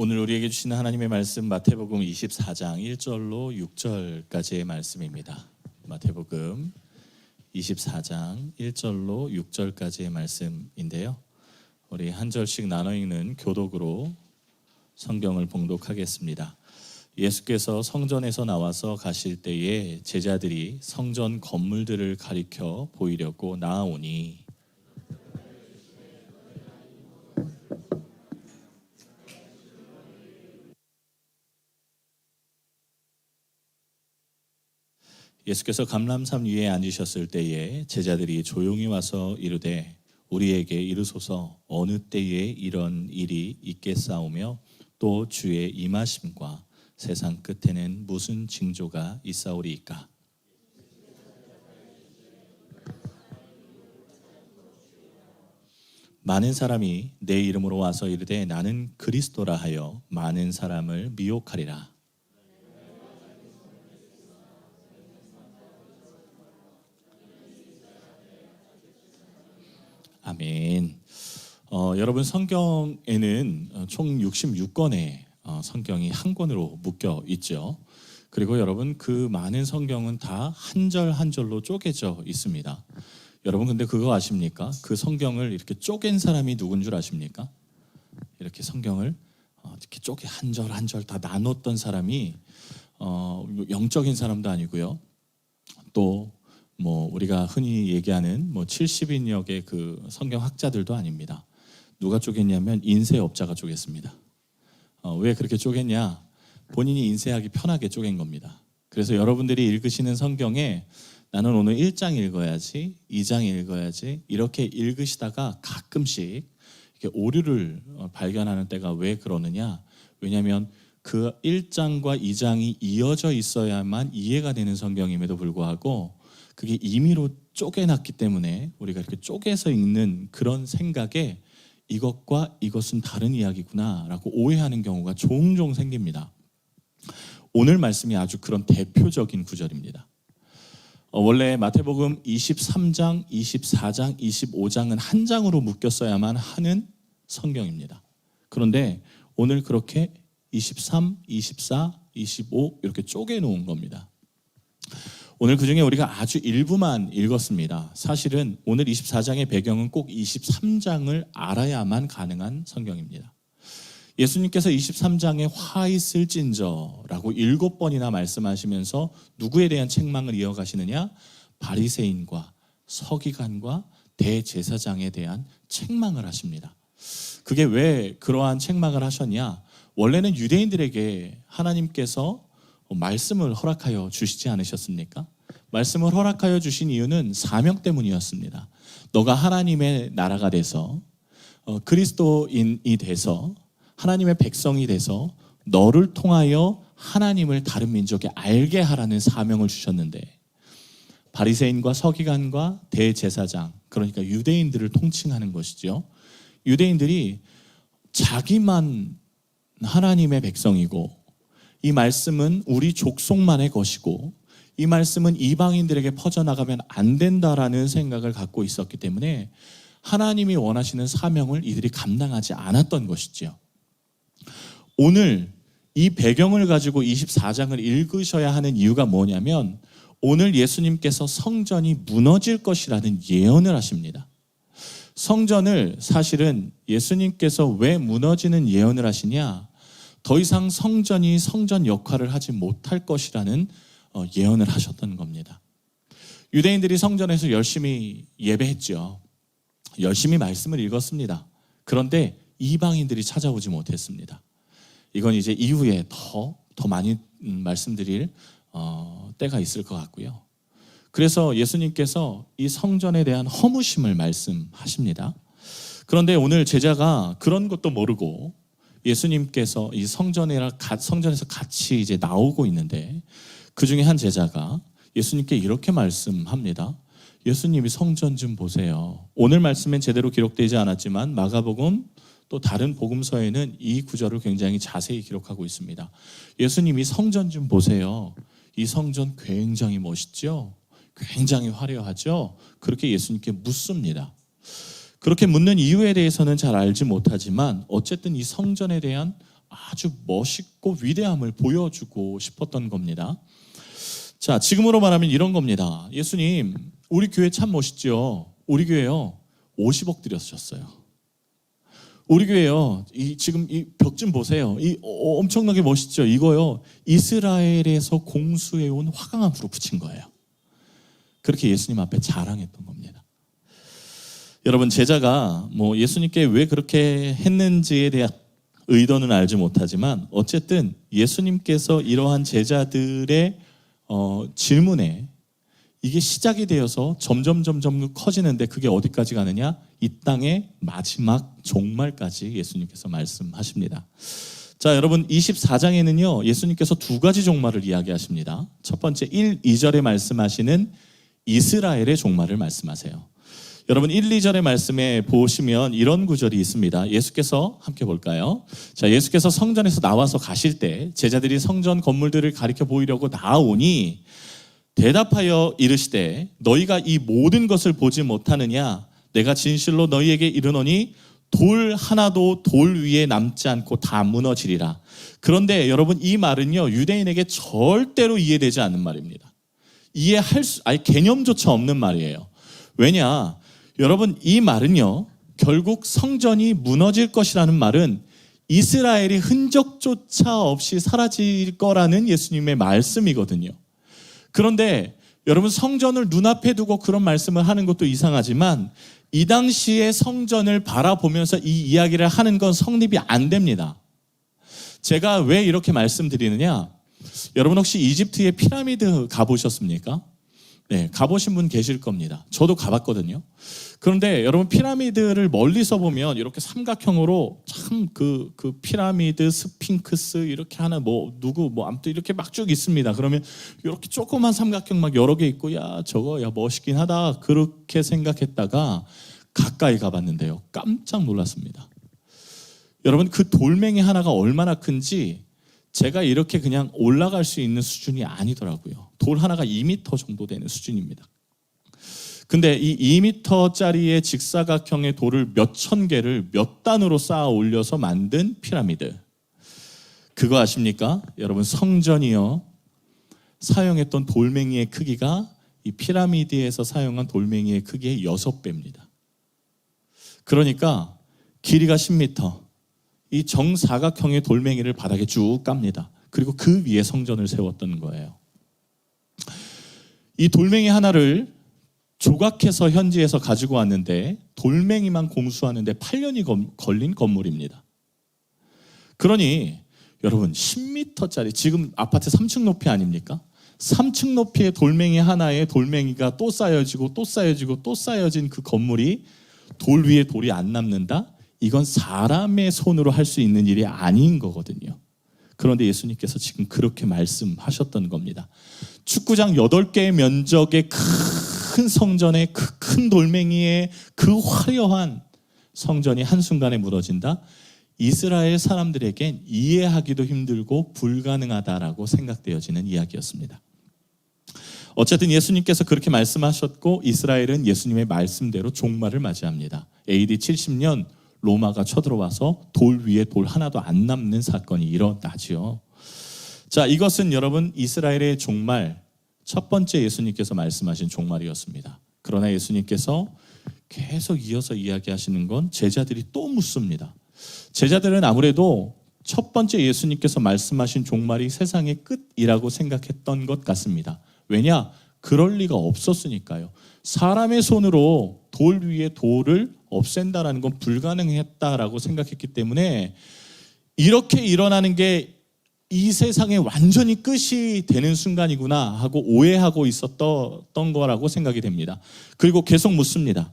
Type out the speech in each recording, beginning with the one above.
오늘 우리에게 주시는 하나님의 말씀 마태복음 24장 1절로 6절까지의 말씀입니다. 마태복음 24장 1절로 6절까지의 말씀인데요. 우리 한 절씩 나눠 읽는 교독으로 성경을 봉독하겠습니다. 예수께서 성전에서 나와서 가실 때에 제자들이 성전 건물들을 가리켜 보이려고 나아오니 예수께서 감람산 위에 앉으셨을 때에 제자들이 조용히 와서 이르되 우리에게 이르소서 어느 때에 이런 일이 있겠사오며 또 주의 임하심과 세상 끝에는 무슨 징조가 있사오리이까. 많은 사람이 내 이름으로 와서 이르되 나는 그리스도라 하여 많은 사람을 미혹하리라. 아멘. 여러분 성경에는 총 66권의 성경이 한 권으로 묶여 있죠. 그리고 여러분 그 많은 성경은 다 한 절 한 절로 쪼개져 있습니다. 여러분 근데 그거 아십니까? 그 성경을 이렇게 쪼갠 사람이 누군 줄 아십니까? 이렇게 성경을 이렇게 쪼개 한 절 한 절 다 나눴던 사람이 영적인 사람도 아니고요. 또 우리가 흔히 얘기하는 70인역의 그 성경학자들도 아닙니다. 누가 쪼갰냐면 인쇄업자가 쪼갰습니다. 왜 그렇게 쪼갰냐? 본인이 인쇄하기 편하게 쪼갠 겁니다. 그래서 여러분들이 읽으시는 성경에 나는 오늘 1장 읽어야지, 2장 읽어야지 이렇게 읽으시다가 가끔씩 이렇게 오류를 발견하는 때가 왜 그러느냐? 왜냐하면 그 1장과 2장이 이어져 있어야만 이해가 되는 성경임에도 불구하고 그게 임의로 쪼개놨기 때문에 우리가 이렇게 쪼개서 읽는 그런 생각에 이것과 이것은 다른 이야기구나 라고 오해하는 경우가 종종 생깁니다. 오늘 말씀이 아주 그런 대표적인 구절입니다. 원래 마태복음 23장, 24장, 25장은 한 장으로 묶였어야만 하는 성경입니다. 그런데 오늘 그렇게 23, 24, 25 이렇게 쪼개놓은 겁니다. 오늘 그중에 우리가 아주 일부만 읽었습니다. 사실은 오늘 24장의 배경은 꼭 23장을 알아야만 가능한 성경입니다. 예수님께서 23장에 화 있을진저라고 7번이나 말씀하시면서 누구에 대한 책망을 이어가시느냐? 바리새인과 서기관과 대제사장에 대한 책망을 하십니다. 그게 왜 그러한 책망을 하셨냐? 원래는 유대인들에게 하나님께서 말씀을 허락하여 주시지 않으셨습니까? 말씀을 허락하여 주신 이유는 사명 때문이었습니다. 너가 하나님의 나라가 돼서 그리스도인이 돼서 하나님의 백성이 돼서 너를 통하여 하나님을 다른 민족에 알게 하라는 사명을 주셨는데 바리새인과 서기관과 대제사장 그러니까 유대인들을 통칭하는 것이죠. 유대인들이 자기만 하나님의 백성이고 이 말씀은 우리 족속만의 것이고 이 말씀은 이방인들에게 퍼져나가면 안 된다라는 생각을 갖고 있었기 때문에 하나님이 원하시는 사명을 이들이 감당하지 않았던 것이죠. 오늘 이 배경을 가지고 24장을 읽으셔야 하는 이유가 뭐냐면 오늘 예수님께서 성전이 무너질 것이라는 예언을 하십니다. 성전을 사실은 예수님께서 왜 무너지는 예언을 하시냐? 더 이상 성전이 성전 역할을 하지 못할 것이라는 예언을 하셨던 겁니다. 유대인들이 성전에서 열심히 예배했죠. 열심히 말씀을 읽었습니다. 그런데 이방인들이 찾아오지 못했습니다. 이건 이제 이후에 더 많이 말씀드릴 때가 있을 것 같고요. 그래서 예수님께서 이 성전에 대한 허무심을 말씀하십니다. 그런데 오늘 제자가 그런 것도 모르고 예수님께서 이 성전에서 같이 이제 나오고 있는데 그 중에 한 제자가 예수님께 이렇게 말씀합니다. 예수님이 성전 좀 보세요. 오늘 말씀엔 제대로 기록되지 않았지만 마가복음 또 다른 복음서에는 이 구절을 굉장히 자세히 기록하고 있습니다. 예수님이 성전 좀 보세요. 이 성전 굉장히 멋있죠? 굉장히 화려하죠? 그렇게 예수님께 묻습니다. 그렇게 묻는 이유에 대해서는 잘 알지 못하지만 어쨌든 이 성전에 대한 아주 멋있고 위대함을 보여주고 싶었던 겁니다. 자, 지금으로 말하면 이런 겁니다. 예수님, 우리 교회 참 멋있죠. 우리 교회요 50억 들여주셨어요. 우리 교회요 지금 이 벽 좀 보세요. 이 엄청나게 멋있죠. 이거요 이스라엘에서 공수해온 화강암으로 붙인 거예요. 그렇게 예수님 앞에 자랑했던 겁니다. 여러분, 제자가 뭐 예수님께 왜 그렇게 했는지에 대한 의도는 알지 못하지만 어쨌든 예수님께서 이러한 제자들의 질문에 이게 시작이 되어서 점점 커지는데 그게 어디까지 가느냐? 이 땅의 마지막 종말까지 예수님께서 말씀하십니다. 자, 여러분 24장에는요 예수님께서 두 가지 종말을 이야기하십니다. 첫 번째 1, 2절에 말씀하시는 이스라엘의 종말을 말씀하세요. 여러분 1, 2절의 말씀에 보시면 이런 구절이 있습니다. 예수께서 함께 볼까요? 자, 예수께서 성전에서 나와서 가실 때 제자들이 성전 건물들을 가리켜 보이려고 나아오니 대답하여 이르시되 너희가 이 모든 것을 보지 못하느냐? 내가 진실로 너희에게 이르노니 돌 하나도 돌 위에 남지 않고 다 무너지리라. 그런데 여러분 이 말은요 유대인에게 절대로 이해되지 않는 말입니다. 아니 개념조차 없는 말이에요. 왜냐? 여러분 이 말은요 결국 성전이 무너질 것이라는 말은 이스라엘이 흔적조차 없이 사라질 거라는 예수님의 말씀이거든요. 그런데 여러분 성전을 눈앞에 두고 그런 말씀을 하는 것도 이상하지만 이 당시에 성전을 바라보면서 이 이야기를 하는 건 성립이 안 됩니다. 제가 왜 이렇게 말씀드리느냐? 여러분 혹시 이집트의 피라미드 가보셨습니까? 네, 가보신 분 계실 겁니다. 저도 가봤거든요. 그런데 여러분 피라미드를 멀리서 보면 이렇게 삼각형으로 참 그 피라미드 스핑크스 이렇게 하나 아무튼 이렇게 막 쭉 있습니다. 그러면 이렇게 조그만 삼각형 막 여러 개 있고 저거 멋있긴 하다 그렇게 생각했다가 가까이 가봤는데요 깜짝 놀랐습니다. 여러분 그 돌멩이 하나가 얼마나 큰지 제가 이렇게 그냥 올라갈 수 있는 수준이 아니더라고요. 돌 하나가 2m 정도 되는 수준입니다. 근데 이 2m짜리의 직사각형의 돌을 몇천 개를 몇 단으로 쌓아 올려서 만든 피라미드. 그거 아십니까? 여러분 성전이요 사용했던 돌멩이의 크기가 이 피라미드에서 사용한 돌멩이의 크기의 6배입니다. 그러니까 길이가 10m, 이 정사각형의 돌멩이를 바닥에 쭉 깝니다. 그리고 그 위에 성전을 세웠던 거예요. 이 돌멩이 하나를 조각해서 현지에서 가지고 왔는데 돌멩이만 공수하는데 8년이 걸린 건물입니다. 그러니 여러분 10m짜리 지금 아파트 3층 높이 아닙니까? 3층 높이의 돌멩이 하나에 돌멩이가 또 쌓여지고 또 쌓여지고 또 쌓여진 그 건물이 돌 위에 돌이 안 남는다? 이건 사람의 손으로 할 수 있는 일이 아닌 거거든요. 그런데 예수님께서 지금 그렇게 말씀하셨던 겁니다. 축구장 8개의 면적의 큰 성전에 그 큰 돌멩이에 그 화려한 성전이 한순간에 무너진다? 이스라엘 사람들에겐 이해하기도 힘들고 불가능하다라고 생각되어지는 이야기였습니다. 어쨌든 예수님께서 그렇게 말씀하셨고 이스라엘은 예수님의 말씀대로 종말을 맞이합니다. AD 70년 로마가 쳐들어와서 돌 위에 돌 하나도 안 남는 사건이 일어나죠. 자, 이것은 여러분 이스라엘의 종말, 첫 번째 예수님께서 말씀하신 종말이었습니다. 그러나 예수님께서 계속 이어서 이야기하시는 건 제자들이 또 묻습니다. 제자들은 아무래도 첫 번째 예수님께서 말씀하신 종말이 세상의 끝이라고 생각했던 것 같습니다. 왜냐? 그럴 리가 없었으니까요. 사람의 손으로 돌 위에 돌을 없앤다라는 건 불가능했다라고 생각했기 때문에 이렇게 일어나는 게 이 세상에 완전히 끝이 되는 순간이구나 하고 오해하고 있었던 거라고 생각이 됩니다. 그리고 계속 묻습니다.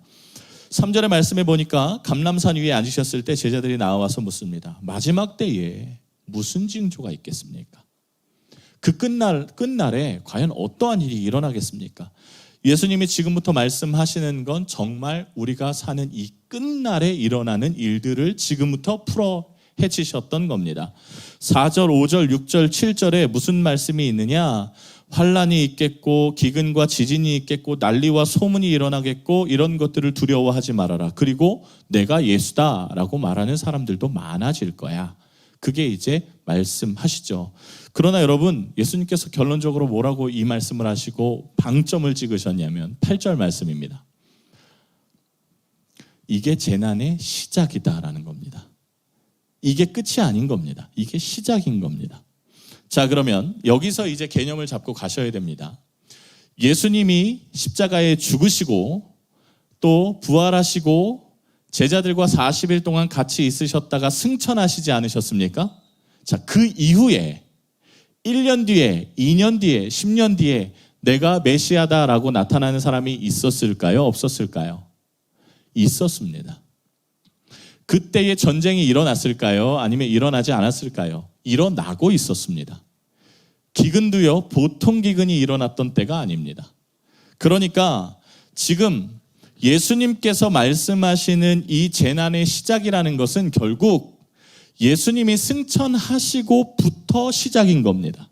3절의 말씀에 보니까 감람산 위에 앉으셨을 때 제자들이 나와서 묻습니다. 마지막 때에 무슨 징조가 있겠습니까? 그 끝날에 과연 어떠한 일이 일어나겠습니까? 예수님이 지금부터 말씀하시는 건 정말 우리가 사는 이 끝날에 일어나는 일들을 지금부터 풀어 헤치셨던 겁니다. 4절, 5절, 6절, 7절에 무슨 말씀이 있느냐? 환란이 있겠고 기근과 지진이 있겠고 난리와 소문이 일어나겠고 이런 것들을 두려워하지 말아라. 그리고 내가 예수다라고 말하는 사람들도 많아질 거야. 그게 이제 말씀하시죠. 그러나 여러분, 예수님께서 결론적으로 뭐라고 이 말씀을 하시고 방점을 찍으셨냐면 8절 말씀입니다. 이게 재난의 시작이다라는 겁니다. 이게 끝이 아닌 겁니다. 이게 시작인 겁니다. 자, 그러면 여기서 이제 개념을 잡고 가셔야 됩니다. 예수님이 십자가에 죽으시고 또 부활하시고 제자들과 40일 동안 같이 있으셨다가 승천하시지 않으셨습니까? 자, 그 이후에 1년 뒤에, 2년 뒤에, 10년 뒤에 내가 메시아다라고 나타나는 사람이 있었을까요? 없었을까요? 있었습니다. 그때의 전쟁이 일어났을까요? 아니면 일어나지 않았을까요? 일어나고 있었습니다. 기근도요, 보통 기근이 일어났던 때가 아닙니다. 그러니까 지금 예수님께서 말씀하시는 이 재난의 시작이라는 것은 결국 예수님이 승천하시고부터 시작인 겁니다.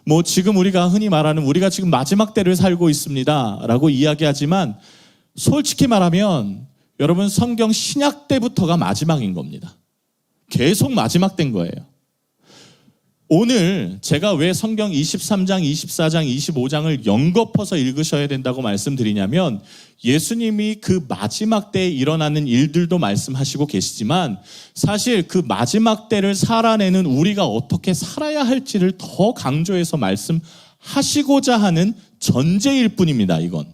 뭐 지금 우리가 흔히 말하는 우리가 지금 마지막 때를 살고 있습니다 라고 이야기하지만 솔직히 말하면 여러분 성경 신약 때부터가 마지막인 겁니다. 계속 마지막 때인 거예요. 오늘 제가 왜 성경 23장, 24장, 25장을 연거퍼서 읽으셔야 된다고 말씀드리냐면 예수님이 그 마지막 때에 일어나는 일들도 말씀하시고 계시지만 사실 그 마지막 때를 살아내는 우리가 어떻게 살아야 할지를 더 강조해서 말씀하시고자 하는 전제일 뿐입니다. 이건.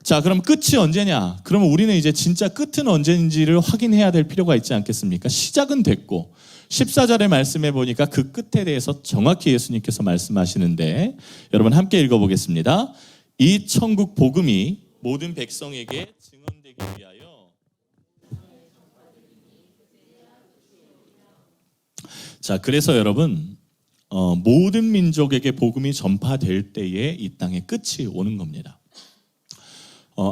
자, 그럼 끝이 언제냐? 그러면 우리는 이제 진짜 끝은 언제인지를 확인해야 될 필요가 있지 않겠습니까? 시작은 됐고 14절의 말씀해 보니까 그 끝에 대해서 정확히 예수님께서 말씀하시는데 여러분 함께 읽어보겠습니다. 이 천국 복음이 모든 백성에게 증언되기 위하여. 자, 그래서 여러분 모든 민족에게 복음이 전파될 때에 이 땅의 끝이 오는 겁니다.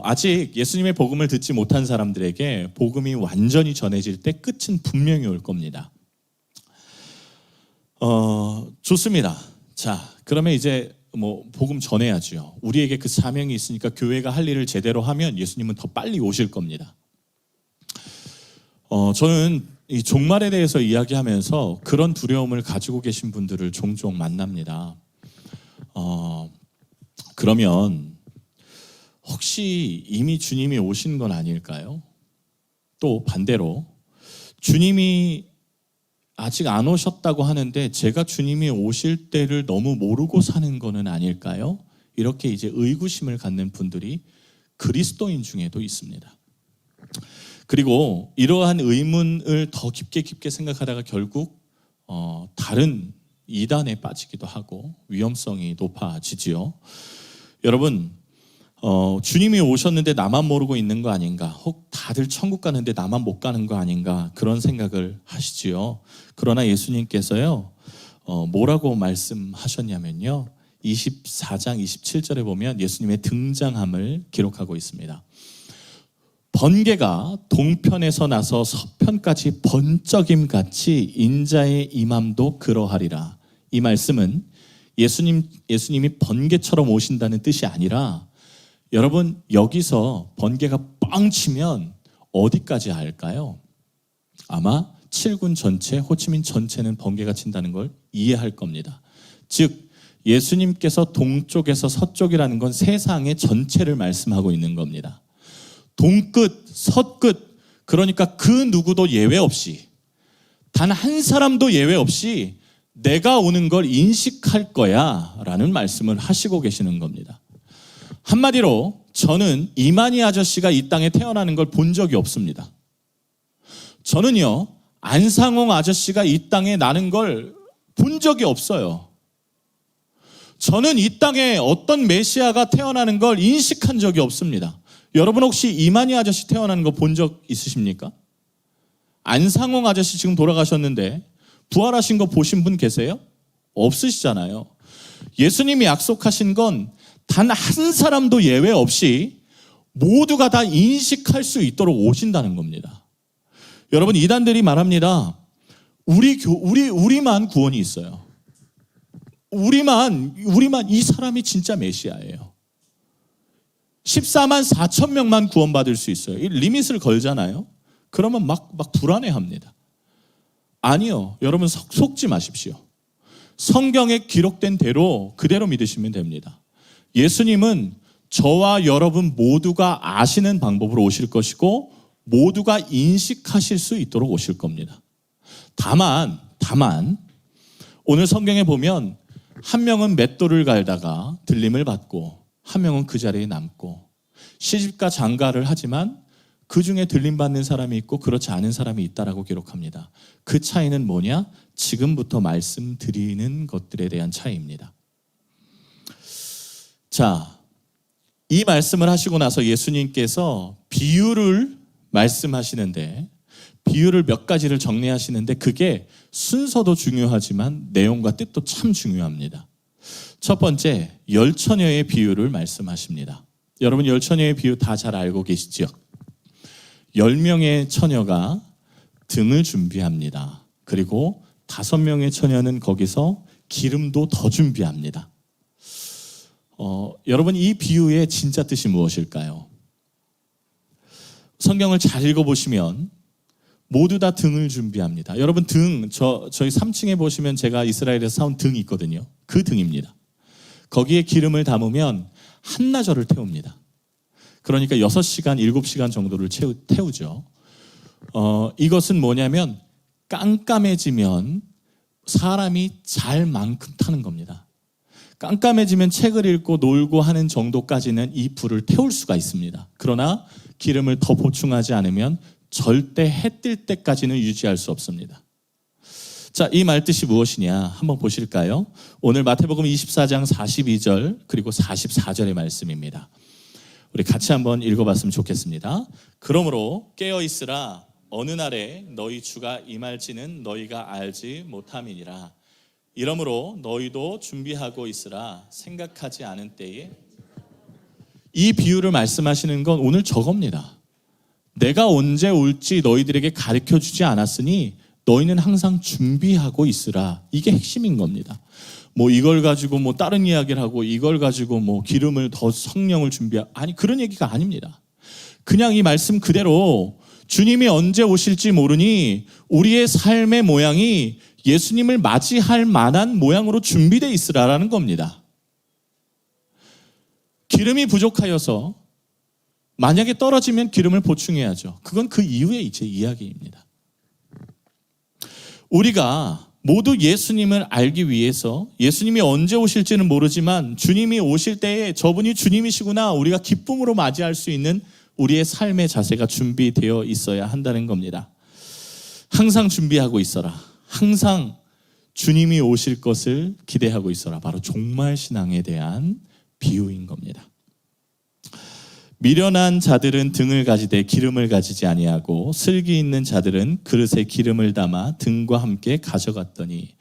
아직 예수님의 복음을 듣지 못한 사람들에게 복음이 완전히 전해질 때 끝은 분명히 올 겁니다. 좋습니다. 자, 그러면 이제 뭐 복음 전해야죠. 우리에게 그 사명이 있으니까 교회가 할 일을 제대로 하면 예수님은 더 빨리 오실 겁니다. 저는 이 종말에 대해서 이야기하면서 그런 두려움을 가지고 계신 분들을 종종 만납니다. 그러면 혹시 이미 주님이 오신 건 아닐까요? 또 반대로 주님이 아직 안 오셨다고 하는데 제가 주님이 오실 때를 너무 모르고 사는 거는 아닐까요? 이렇게 이제 의구심을 갖는 분들이 그리스도인 중에도 있습니다. 그리고 이러한 의문을 더 깊게 생각하다가 결국 다른 이단에 빠지기도 하고 위험성이 높아지지요. 여러분, 주님이 오셨는데 나만 모르고 있는 거 아닌가? 혹 다들 천국 가는데 나만 못 가는 거 아닌가? 그런 생각을 하시지요. 그러나 예수님께서요, 뭐라고 말씀하셨냐면요. 24장 27절에 보면 예수님의 등장함을 기록하고 있습니다. 번개가 동편에서 나서 서편까지 번쩍임같이 인자의 임함도 그러하리라. 이 말씀은 예수님이 번개처럼 오신다는 뜻이 아니라 여러분 여기서 번개가 뻥 치면 어디까지 할까요? 아마 7군 전체, 호치민 전체는 번개가 친다는 걸 이해할 겁니다. 즉 예수님께서 동쪽에서 서쪽이라는 건 세상의 전체를 말씀하고 있는 겁니다. 동끝, 서끝, 그러니까 그 누구도 예외 없이 단 한 사람도 예외 없이 내가 오는 걸 인식할 거야 라는 말씀을 하시고 계시는 겁니다. 한마디로 저는 이만희 아저씨가 이 땅에 태어나는 걸 본 적이 없습니다. 저는요 안상홍 아저씨가 이 땅에 나는 걸 본 적이 없어요. 저는 이 땅에 어떤 메시아가 태어나는 걸 인식한 적이 없습니다. 여러분 혹시 이만희 아저씨 태어나는 거 본 적 있으십니까? 안상홍 아저씨 지금 돌아가셨는데 부활하신 거 보신 분 계세요? 없으시잖아요. 예수님이 약속하신 건 단 한 사람도 예외 없이 모두가 다 인식할 수 있도록 오신다는 겁니다. 여러분 이단들이 말합니다. 우리만 구원이 있어요. 우리만 이 사람이 진짜 메시아예요. 14만 4천 명만 구원받을 수 있어요. 이 리밋을 걸잖아요. 그러면 막 불안해합니다. 아니요. 여러분 속지 마십시오. 성경에 기록된 대로 그대로 믿으시면 됩니다. 예수님은 저와 여러분 모두가 아시는 방법으로 오실 것이고 모두가 인식하실 수 있도록 오실 겁니다. 다만 오늘 성경에 보면 한 명은 맷돌을 갈다가 들림을 받고 한 명은 그 자리에 남고 시집가 장가를 하지만 그 중에 들림받는 사람이 있고 그렇지 않은 사람이 있다라고 기록합니다. 그 차이는 뭐냐? 지금부터 말씀드리는 것들에 대한 차이입니다. 자, 이 말씀을 하시고 나서 예수님께서 비유를 말씀하시는데 비유를 몇 가지를 정리하시는데 그게 순서도 중요하지만 내용과 뜻도 참 중요합니다. 첫 번째, 열처녀의 비유를 말씀하십니다. 여러분 열처녀의 비유 다 잘 알고 계시죠? 10명의 처녀가 등을 준비합니다. 그리고 5명의 처녀는 거기서 기름도 더 준비합니다. 여러분 이 비유의 진짜 뜻이 무엇일까요? 성경을 잘 읽어보시면 모두 다 등을 준비합니다. 여러분 저희 3층에 보시면 제가 이스라엘에서 사온 등이 있거든요. 그 등입니다. 거기에 기름을 담으면 한나절을 태웁니다. 그러니까 6시간, 7시간 정도를 태우죠. 이것은 뭐냐면 깜깜해지면 사람이 잘 만큼 타는 겁니다. 깜깜해지면 책을 읽고 놀고 하는 정도까지는 이 불을 태울 수가 있습니다. 그러나 기름을 더 보충하지 않으면 절대 해 뜰 때까지는 유지할 수 없습니다. 자, 이 말뜻이 무엇이냐 한번 보실까요? 오늘 마태복음 24장 42절 그리고 44절의 말씀입니다. 우리 같이 한번 읽어봤으면 좋겠습니다. 그러므로 깨어있으라. 어느 날에 너희 주가 임할지는 너희가 알지 못함이니라. 이러므로 너희도 준비하고 있으라. 생각하지 않은 때에. 이 비유를 말씀하시는 건 오늘 저겁니다. 내가 언제 올지 너희들에게 가르쳐주지 않았으니 너희는 항상 준비하고 있으라. 이게 핵심인 겁니다. 이걸 가지고 다른 이야기를 하고 이걸 가지고 기름을 더 성령을 아니 그런 얘기가 아닙니다. 그냥 이 말씀 그대로 주님이 언제 오실지 모르니 우리의 삶의 모양이 예수님을 맞이할 만한 모양으로 준비되어 있으라라는 겁니다. 기름이 부족하여서 만약에 떨어지면 기름을 보충해야죠. 그건 그 이후의 이제 이야기입니다. 우리가 모두 예수님을 알기 위해서 예수님이 언제 오실지는 모르지만 주님이 오실 때에 저분이 주님이시구나 우리가 기쁨으로 맞이할 수 있는 우리의 삶의 자세가 준비되어 있어야 한다는 겁니다. 항상 준비하고 있어라. 항상 주님이 오실 것을 기대하고 있어라. 바로 종말신앙에 대한 비유인 겁니다. 미련한 자들은 등을 가지되 기름을 가지지 아니하고 슬기 있는 자들은 그릇에 기름을 담아 등과 함께 가져갔더니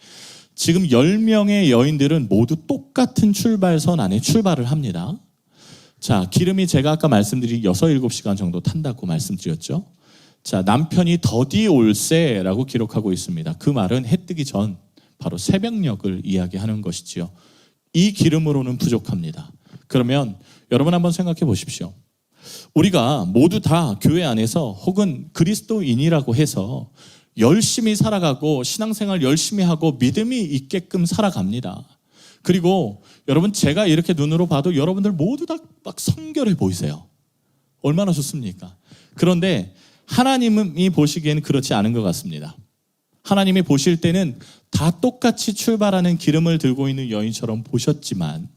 지금 10명의 여인들은 모두 똑같은 출발선 안에 출발을 합니다. 자, 기름이 제가 아까 말씀드린 6, 7시간 정도 탄다고 말씀드렸죠. 자, 남편이 더디 올세라고 기록하고 있습니다. 그 말은 해 뜨기 전 바로 새벽녘을 이야기하는 것이지요. 이 기름으로는 부족합니다. 그러면 여러분 한번 생각해 보십시오. 우리가 모두 다 교회 안에서 혹은 그리스도인이라고 해서 열심히 살아가고 신앙생활 열심히 하고 믿음이 있게끔 살아갑니다. 그리고 여러분 제가 이렇게 눈으로 봐도 여러분들 모두 다 막 성결해 보이세요. 얼마나 좋습니까? 그런데 하나님이 보시기에는 그렇지 않은 것 같습니다. 하나님이 보실 때는 다 똑같이 출발하는 기름을 들고 있는 여인처럼 보셨지만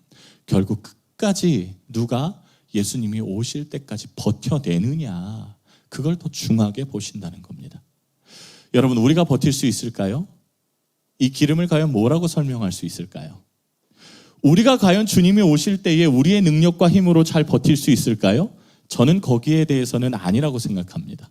결국 끝까지 누가 예수님이 오실 때까지 버텨내느냐 그걸 더 중하게 보신다는 겁니다. 여러분 우리가 버틸 수 있을까요? 이 기름을 과연 뭐라고 설명할 수 있을까요? 우리가 과연 주님이 오실 때에 우리의 능력과 힘으로 잘 버틸 수 있을까요? 저는 거기에 대해서는 아니라고 생각합니다.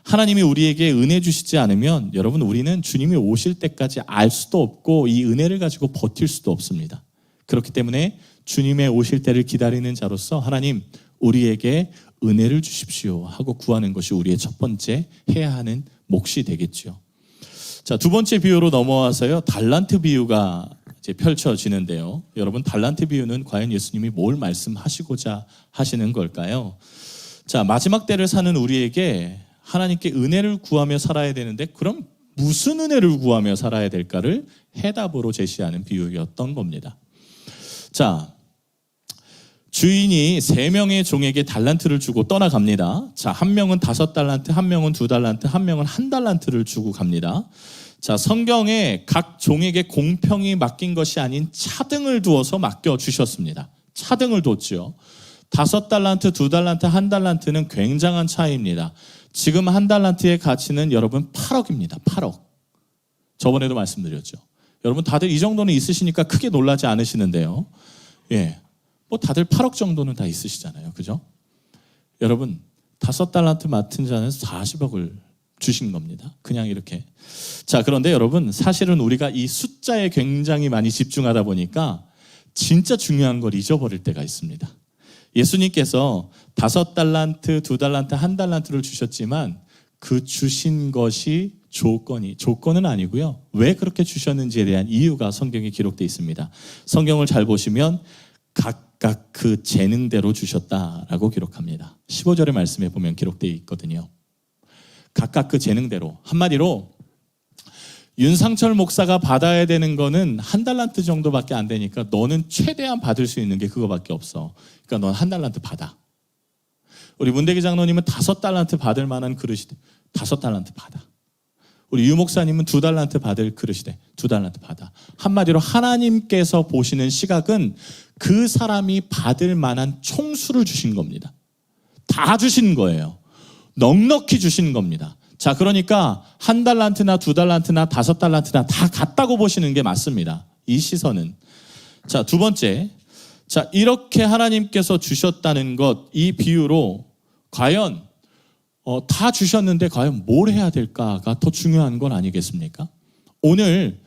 하나님이 우리에게 은혜 주시지 않으면 여러분 우리는 주님이 오실 때까지 알 수도 없고 이 은혜를 가지고 버틸 수도 없습니다. 그렇기 때문에 주님의 오실 때를 기다리는 자로서 하나님 우리에게 은혜를 주십시오 하고 구하는 것이 우리의 첫 번째 해야 하는 몫이 되겠죠. 자, 두 번째 비유로 넘어와서요. 달란트 비유가 이제 펼쳐지는데요. 여러분 달란트 비유는 과연 예수님이 뭘 말씀하시고자 하시는 걸까요? 자, 마지막 때를 사는 우리에게 하나님께 은혜를 구하며 살아야 되는데 그럼 무슨 은혜를 구하며 살아야 될까를 해답으로 제시하는 비유였던 겁니다. 자, 주인이 3명의 종에게 달란트를 주고 떠나갑니다. 자, 한 명은 5달란트, 한 명은 2달란트, 한 명은 1달란트를 주고 갑니다. 자, 성경에 각 종에게 공평히 맡긴 것이 아닌 차등을 두어서 맡겨주셨습니다. 차등을 뒀죠. 5달란트, 2달란트, 1달란트는 굉장한 차이입니다. 지금 1달란트의 가치는 여러분 8억입니다. 8억. 저번에도 말씀드렸죠. 여러분 다들 이 정도는 있으시니까 크게 놀라지 않으시는데요. 예, 뭐 다들 8억 정도는 다 있으시잖아요. 그죠? 여러분 5달란트 맡은 자는 40억을 주신 겁니다. 그냥 이렇게. 자, 그런데 여러분 사실은 우리가 이 숫자에 굉장히 많이 집중하다 보니까 진짜 중요한 걸 잊어버릴 때가 있습니다. 예수님께서 5달란트, 2달란트, 1달란트를 주셨지만 그 주신 것이 조건은 아니고요. 왜 그렇게 주셨는지에 대한 이유가 성경에 기록되어 있습니다. 성경을 잘 보시면 각각 그 재능대로 주셨다라고 기록합니다. 15절의 말씀에 보면 기록되어 있거든요. 각각 그 재능대로. 한마디로 윤상철 목사가 받아야 되는 거는 1달란트 정도밖에 안 되니까 너는 최대한 받을 수 있는 게 그거밖에 없어. 그러니까 넌 1달란트 받아. 우리 문대기 장로님은 5달란트 받을 만한 그릇이대. 5달란트 받아. 우리 유 목사님은 2달란트 받을 그릇이대. 2달란트 받아. 한마디로 하나님께서 보시는 시각은 그 사람이 받을 만한 총수를 주신 겁니다. 다 주신 거예요. 넉넉히 주신 겁니다. 자, 그러니까 1달란트나 2달란트나 5달란트나 다 같다고 보시는 게 맞습니다. 이 시선은. 자, 두 번째. 자, 이렇게 하나님께서 주셨다는 것, 이 비유로 과연 다 주셨는데 과연 뭘 해야 될까가 더 중요한 건 아니겠습니까? 오늘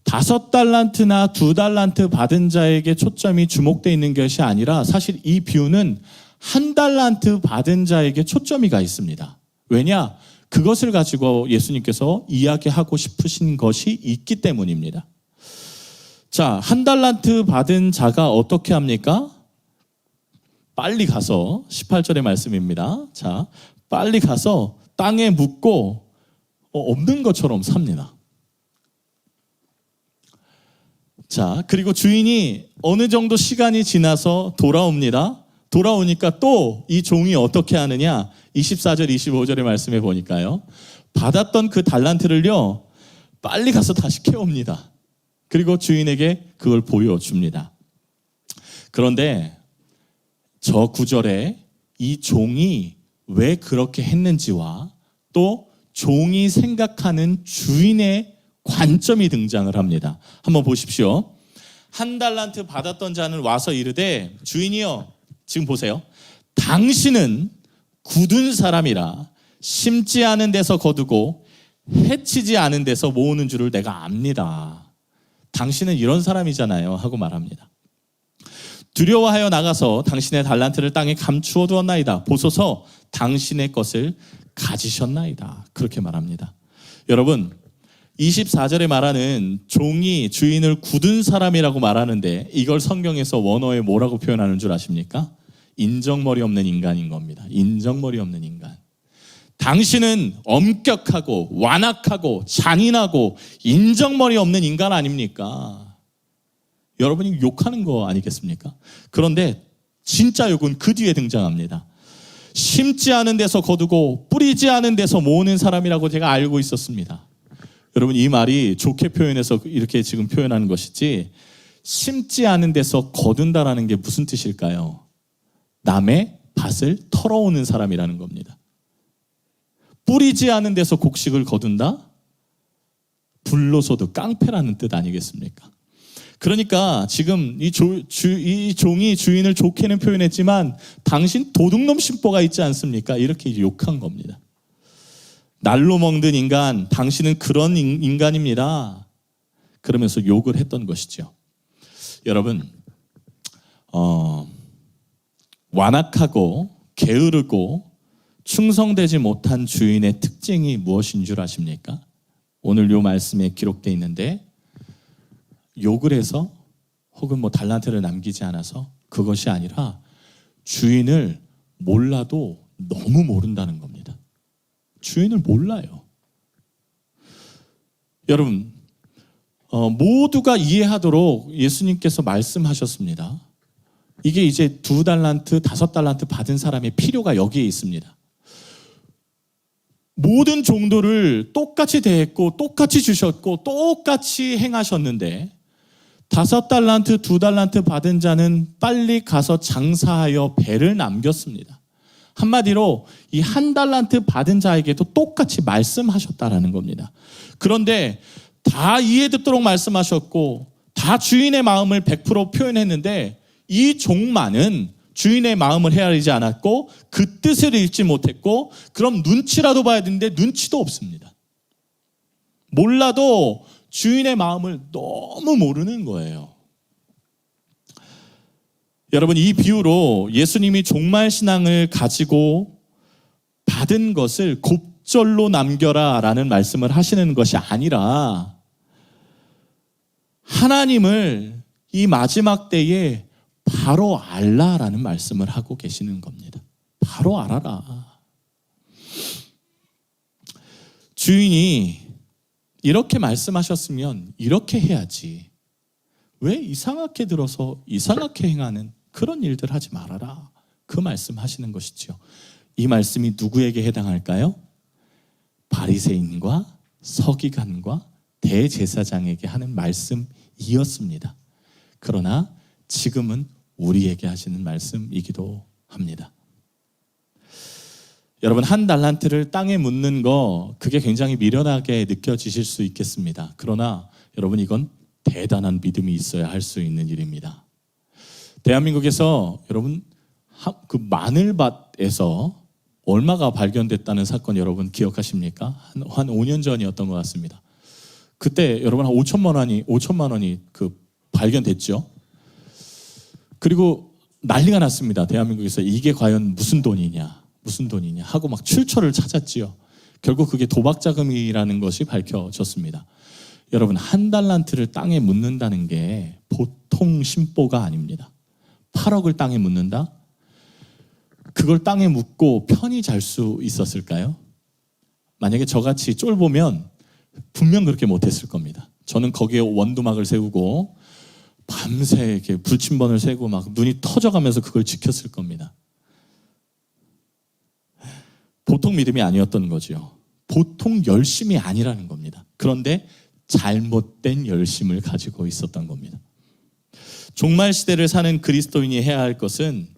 5달란트나 2달란트 받은 자에게 초점이 주목되어 있는 것이 아니라 사실 이 비유는 1달란트 받은 자에게 초점이 가 있습니다. 왜냐? 그것을 가지고 예수님께서 이야기하고 싶으신 것이 있기 때문입니다. 자, 1달란트 받은 자가 어떻게 합니까? 빨리 가서 18절의 말씀입니다. 자, 빨리 가서 땅에 묻고 없는 것처럼 삽니다. 자, 그리고 주인이 어느 정도 시간이 지나서 돌아옵니다. 돌아오니까 또 이 종이 어떻게 하느냐? 24절, 25절의 말씀에 보니까요. 받았던 그 달란트를요, 빨리 가서 다시 캐옵니다. 그리고 주인에게 그걸 보여줍니다. 그런데 저 구절에 이 종이 왜 그렇게 했는지와 또 종이 생각하는 주인의 관점이 등장을 합니다. 한번 보십시오. 1달란트 받았던 자는 와서 이르되 주인이여, 지금 보세요. 당신은 굳은 사람이라 심지 않은 데서 거두고 해치지 않은 데서 모으는 줄을 내가 압니다. 당신은 이런 사람이잖아요 하고 말합니다. 두려워하여 나가서 당신의 달란트를 땅에 감추어 두었나이다. 보소서 당신의 것을 가지셨나이다. 그렇게 말합니다. 여러분 24절에 말하는 종이 주인을 굳은 사람이라고 말하는데 이걸 성경에서 원어에 뭐라고 표현하는 줄 아십니까? 인정머리 없는 인간인 겁니다. 인정머리 없는 인간. 당신은 엄격하고 완악하고 잔인하고 인정머리 없는 인간 아닙니까? 여러분이 욕하는 거 아니겠습니까? 그런데 진짜 욕은 그 뒤에 등장합니다. 심지 않은 데서 거두고 뿌리지 않은 데서 모으는 사람이라고 제가 알고 있었습니다. 여러분 이 말이 좋게 표현해서 이렇게 지금 표현하는 것이지 심지 않은 데서 거둔다라는 게 무슨 뜻일까요? 남의 밭을 털어오는 사람이라는 겁니다. 뿌리지 않은 데서 곡식을 거둔다? 불로소득, 깡패라는 뜻 아니겠습니까? 그러니까 지금 이 종이 주인을 좋게는 표현했지만 당신 도둑놈 심보가 있지 않습니까? 이렇게 욕한 겁니다. 날로 먹는 인간, 당신은 그런 인간입니다. 그러면서 욕을 했던 것이죠. 여러분, 완악하고 게으르고 충성되지 못한 주인의 특징이 무엇인 줄 아십니까? 오늘 이 말씀에 기록되어 있는데 욕을 해서 혹은 달란트를 남기지 않아서 그것이 아니라 주인을 몰라도 너무 모른다는 겁니다. 주인을 몰라요. 여러분, 모두가 이해하도록 예수님께서 말씀하셨습니다. 이게 이제 2달란트, 5달란트 받은 사람의 필요가 여기에 있습니다. 모든 종도를 똑같이 대했고 똑같이 주셨고 똑같이 행하셨는데 5달란트, 2달란트 받은 자는 빨리 가서 장사하여 배를 남겼습니다. 한마디로 이 1달란트 받은 자에게도 똑같이 말씀하셨다라는 겁니다. 그런데 다 이해듣도록 말씀하셨고 다 주인의 마음을 100% 표현했는데 이 종만은 주인의 마음을 헤아리지 않았고 그 뜻을 읽지 못했고 그럼 눈치라도 봐야 되는데 눈치도 없습니다. 몰라도 주인의 마음을 너무 모르는 거예요. 여러분, 이 비유로 예수님이 종말 신앙을 가지고 받은 것을 곱절로 남겨라 라는 말씀을 하시는 것이 아니라 하나님을 이 마지막 때에 바로 알라라는 말씀을 하고 계시는 겁니다. 바로 알아라. 주인이 이렇게 말씀하셨으면 이렇게 해야지. 왜 이상하게 들어서 이상하게 행하는 그런 일들 하지 말아라. 그 말씀하시는 것이죠. 이 말씀이 누구에게 해당할까요? 바리새인과 서기관과 대제사장에게 하는 말씀이었습니다. 그러나 지금은 우리에게 하시는 말씀이기도 합니다. 여러분, 1달란트를 땅에 묻는 거 그게 굉장히 미련하게 느껴지실 수 있겠습니다. 그러나 여러분, 이건 대단한 믿음이 있어야 할 수 있는 일입니다. 대한민국에서 여러분 그 마늘밭에서 얼마가 발견됐다는 사건 여러분 기억하십니까? 한 5년 전이었던 것 같습니다. 그때 여러분 한 5천만 원이 그 발견됐죠. 그리고 난리가 났습니다. 대한민국에서 이게 과연 무슨 돈이냐 하고 막 출처를 찾았지요. 결국 그게 도박 자금이라는 것이 밝혀졌습니다. 여러분, 1달란트를 땅에 묻는다는 게 보통 심보가 아닙니다. 8억을 땅에 묻는다? 그걸 땅에 묻고 편히 잘 수 있었을까요? 만약에 저같이 쫄보면 분명 그렇게 못했을 겁니다. 저는 거기에 원두막을 세우고 밤새 이렇게 불침번을 세고 막 눈이 터져가면서 그걸 지켰을 겁니다. 보통 믿음이 아니었던 거죠. 보통 열심이 아니라는 겁니다. 그런데 잘못된 열심을 가지고 있었던 겁니다. 종말 시대를 사는 그리스도인이 해야 할 것은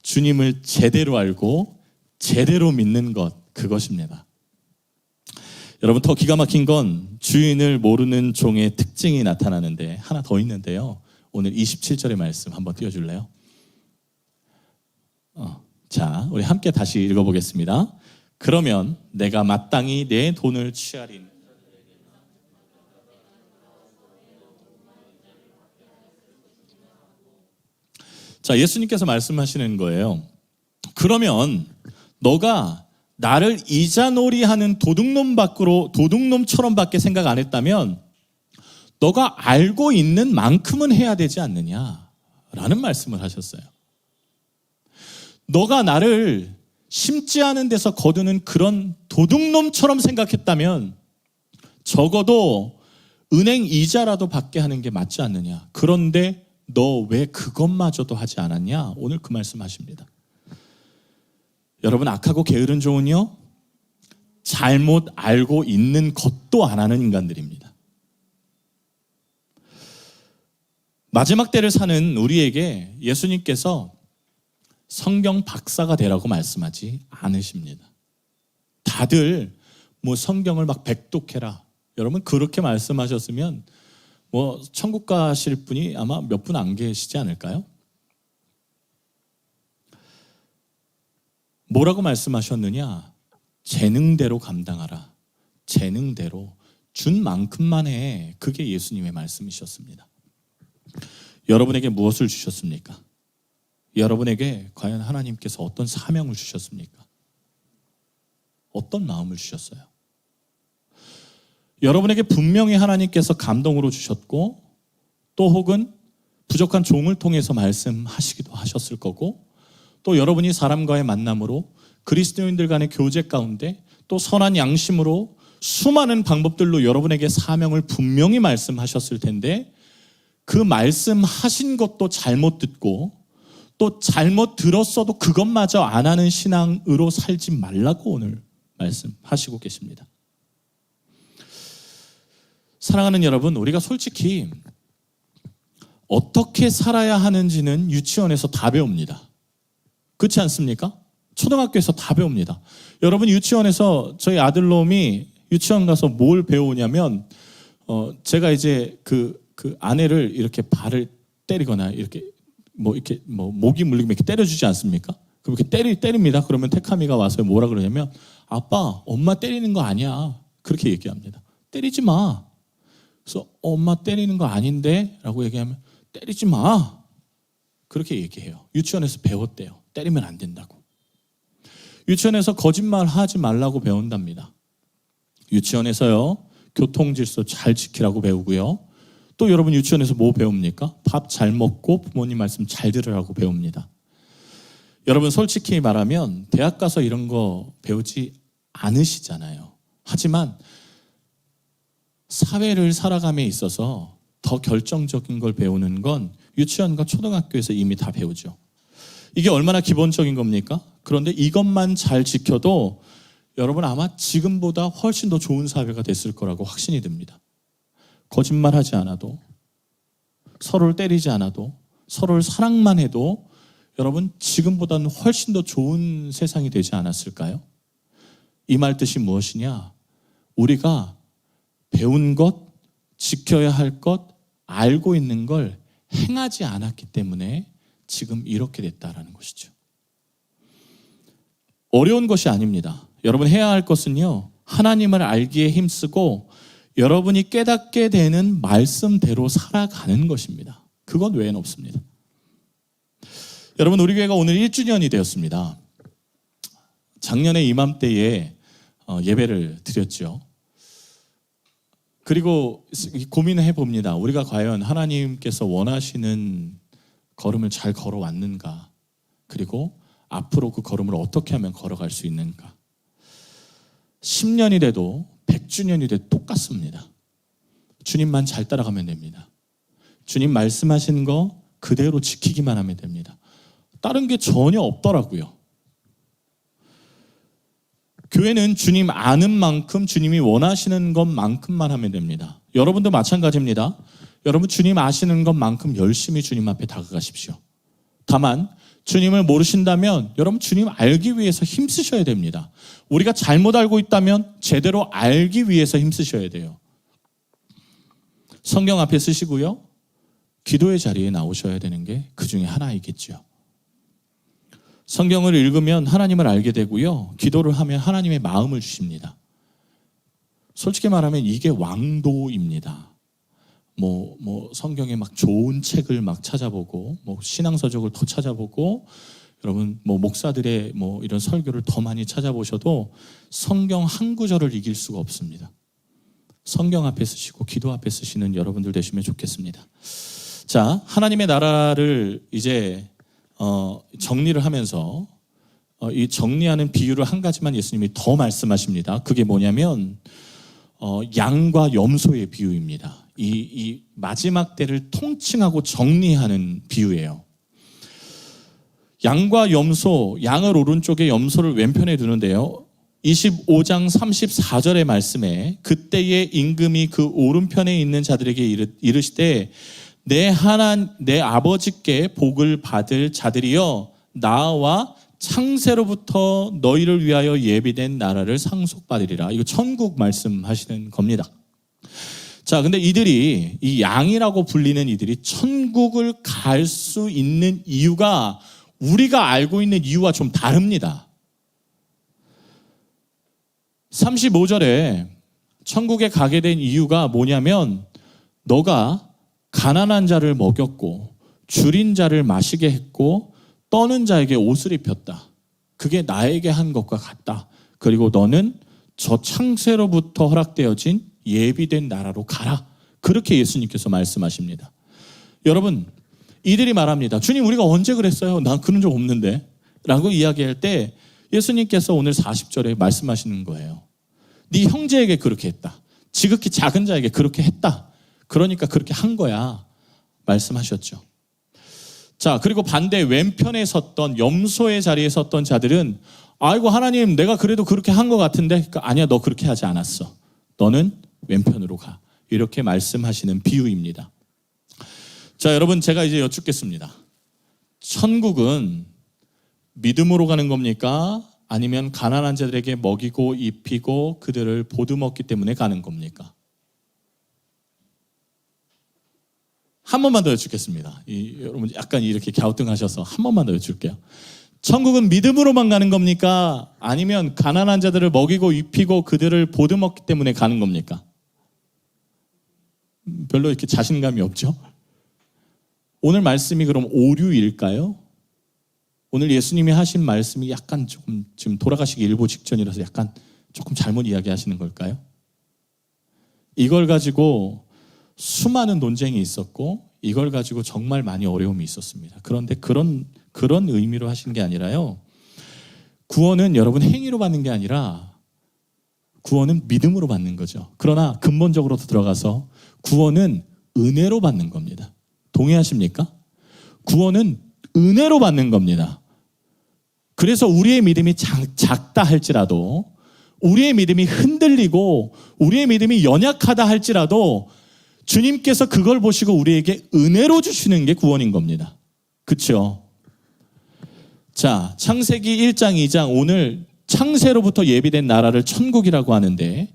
주님을 제대로 알고 제대로 믿는 것, 그것입니다. 여러분, 더 기가 막힌 건 주인을 모르는 종의 특징이 나타나는데 하나 더 있는데요. 오늘 27절의 말씀 한번 띄워줄래요? 자, 우리 함께 다시 읽어보겠습니다. 그러면 내가 마땅히 내 돈을 취하리니 자, 예수님께서 말씀하시는 거예요. 그러면 너가 나를 이자놀이하는 도둑놈처럼 밖에 생각 안 했다면 너가 알고 있는 만큼은 해야 되지 않느냐라는 말씀을 하셨어요. 너가 나를 심지 않은 데서 거두는 그런 도둑놈처럼 생각했다면 적어도 은행 이자라도 받게 하는 게 맞지 않느냐. 그런데 너 왜 그것마저도 하지 않았냐? 오늘 그 말씀하십니다. 여러분, 악하고 게으른 종은요, 잘못 알고 있는 것도 안 하는 인간들입니다. 마지막 때를 사는 우리에게 예수님께서 성경 박사가 되라고 말씀하지 않으십니다. 다들 뭐 성경을 막 백독해라. 여러분, 그렇게 말씀하셨으면 뭐 천국 가실 분이 아마 몇 분 안 계시지 않을까요? 뭐라고 말씀하셨느냐? 재능대로 감당하라. 재능대로 준 만큼만 해. 그게 예수님의 말씀이셨습니다. 여러분에게 무엇을 주셨습니까? 여러분에게 과연 하나님께서 어떤 사명을 주셨습니까? 어떤 마음을 주셨어요? 여러분에게 분명히 하나님께서 감동으로 주셨고 또 혹은 부족한 종을 통해서 말씀하시기도 하셨을 거고 또 여러분이 사람과의 만남으로 그리스도인들 간의 교제 가운데 또 선한 양심으로 수많은 방법들로 여러분에게 사명을 분명히 말씀하셨을 텐데 그 말씀하신 것도 잘못 듣고 또 잘못 들었어도 그것마저 안 하는 신앙으로 살지 말라고 오늘 말씀하시고 계십니다. 사랑하는 여러분, 우리가 솔직히 어떻게 살아야 하는지는 유치원에서 다 배웁니다. 그렇지 않습니까? 초등학교에서 다 배웁니다. 여러분, 유치원에서 저희 아들놈이 유치원 가서 뭘 배우냐면 제가 이제 그 아내를 이렇게 발을 때리거나 이렇게 목이 물리면 이렇게 때려주지 않습니까? 그럼 이렇게 때립니다. 그러면 태카미가 와서 뭐라 그러냐면 아빠, 엄마 때리는 거 아니야. 그렇게 얘기합니다. 때리지 마. 그래서 엄마 때리는 거 아닌데? 라고 얘기하면 때리지 마. 그렇게 얘기해요. 유치원에서 배웠대요. 때리면 안 된다고. 유치원에서 거짓말 하지 말라고 배운답니다. 유치원에서요, 교통질서 잘 지키라고 배우고요. 또 여러분 유치원에서 뭐 배웁니까? 밥 잘 먹고 부모님 말씀 잘 들으라고 배웁니다. 여러분 솔직히 말하면 대학 가서 이런 거 배우지 않으시잖아요. 하지만 사회를 살아감에 있어서 더 결정적인 걸 배우는 건 유치원과 초등학교에서 이미 다 배우죠. 이게 얼마나 기본적인 겁니까? 그런데 이것만 잘 지켜도 여러분 아마 지금보다 훨씬 더 좋은 사회가 됐을 거라고 확신이 듭니다. 거짓말하지 않아도, 서로를 때리지 않아도, 서로를 사랑만 해도 여러분 지금보다는 훨씬 더 좋은 세상이 되지 않았을까요? 이 말 뜻이 무엇이냐? 우리가 배운 것, 지켜야 할 것, 알고 있는 걸 행하지 않았기 때문에 지금 이렇게 됐다라는 것이죠. 어려운 것이 아닙니다. 여러분 해야 할 것은요, 하나님을 알기에 힘쓰고 여러분이 깨닫게 되는 말씀대로 살아가는 것입니다. 그것 외에는 없습니다. 여러분, 우리 교회가 오늘 1주년이 되었습니다. 작년에 이맘때에 예배를 드렸죠. 그리고 고민을 해봅니다. 우리가 과연 하나님께서 원하시는 걸음을 잘 걸어왔는가? 그리고 앞으로 그 걸음을 어떻게 하면 걸어갈 수 있는가? 10년이 돼도 100주년이 돼도 똑같습니다. 주님만 잘 따라가면 됩니다. 주님 말씀하신 거 그대로 지키기만 하면 됩니다. 다른 게 전혀 없더라고요. 교회는 주님 아는 만큼 주님이 원하시는 것만큼만 하면 됩니다. 여러분도 마찬가지입니다. 여러분 주님 아시는 것만큼 열심히 주님 앞에 다가가십시오. 다만 주님을 모르신다면 여러분 주님 알기 위해서 힘쓰셔야 됩니다. 우리가 잘못 알고 있다면 제대로 알기 위해서 힘쓰셔야 돼요. 성경 앞에 쓰시고요. 기도의 자리에 나오셔야 되는 게 그 중에 하나이겠죠. 성경을 읽으면 하나님을 알게 되고요. 기도를 하면 하나님의 마음을 주십니다. 솔직히 말하면 이게 왕도입니다. 성경에 막 좋은 책을 막 찾아보고, 신앙서적을 더 찾아보고, 여러분, 목사들의 이런 설교를 더 많이 찾아보셔도 성경 한 구절을 이길 수가 없습니다. 성경 앞에 쓰시고 기도 앞에 쓰시는 여러분들 되시면 좋겠습니다. 자, 하나님의 나라를 이제 정리를 하면서 이 정리하는 비유를 한 가지만 예수님이 더 말씀하십니다. 그게 뭐냐면 양과 염소의 비유입니다. 이 마지막 때를 통칭하고 정리하는 비유예요. 양과 염소, 양을 오른쪽에 염소를 왼편에 두는데요. 25장 34절의 말씀에 그때의 임금이 그 오른편에 있는 자들에게 이르시되 내 아버지께 복을 받을 자들이여 나와 창세로부터 너희를 위하여 예비된 나라를 상속받으리라. 이거 천국 말씀하시는 겁니다. 자, 근데 이들이 이 양이라고 불리는 이들이 천국을 갈 수 있는 이유가 우리가 알고 있는 이유와 좀 다릅니다. 35절에 천국에 가게 된 이유가 뭐냐면 너가 가난한 자를 먹였고 줄인 자를 마시게 했고 떠는 자에게 옷을 입혔다. 그게 나에게 한 것과 같다. 그리고 너는 저 창세로부터 허락되어진 예비된 나라로 가라. 그렇게 예수님께서 말씀하십니다. 여러분, 이들이 말합니다. 주님, 우리가 언제 그랬어요? 난 그런 적 없는데 라고 이야기할 때 예수님께서 오늘 40절에 말씀하시는 거예요. 네 형제에게 그렇게 했다. 지극히 작은 자에게 그렇게 했다. 그러니까 그렇게 한 거야. 말씀하셨죠. 자, 그리고 반대 왼편에 섰던 염소의 자리에 섰던 자들은 아이고 하나님 내가 그래도 그렇게 한 것 같은데 그러니까 아니야 너 그렇게 하지 않았어. 너는 왼편으로 가. 이렇게 말씀하시는 비유입니다. 자, 여러분 제가 이제 여쭙겠습니다. 천국은 믿음으로 가는 겁니까? 아니면 가난한 자들에게 먹이고 입히고 그들을 보듬었기 때문에 가는 겁니까? 한 번만 더 여쭙겠습니다. 여러분 약간 이렇게 갸우뚱하셔서 한 번만 더 여쭐게요. 천국은 믿음으로만 가는 겁니까? 아니면 가난한 자들을 먹이고 입히고 그들을 보듬었기 때문에 가는 겁니까? 별로 이렇게 자신감이 없죠? 오늘 말씀이 그럼 오류일까요? 오늘 예수님이 하신 말씀이 약간 조금 지금 돌아가시기 일보 직전이라서 약간 조금 잘못 이야기하시는 걸까요? 이걸 가지고 수많은 논쟁이 있었고 이걸 가지고 정말 많이 어려움이 있었습니다. 그런데 그런 의미로 하신 게 아니라요. 구원은 여러분 행위로 받는 게 아니라 구원은 믿음으로 받는 거죠. 그러나 근본적으로 들어가서 구원은 은혜로 받는 겁니다. 동의하십니까? 구원은 은혜로 받는 겁니다. 그래서 우리의 믿음이 작다 할지라도 우리의 믿음이 흔들리고 우리의 믿음이 연약하다 할지라도 주님께서 그걸 보시고 우리에게 은혜로 주시는 게 구원인 겁니다. 그렇죠? 자, 창세기 1장 2장 오늘 창세로부터 예비된 나라를 천국이라고 하는데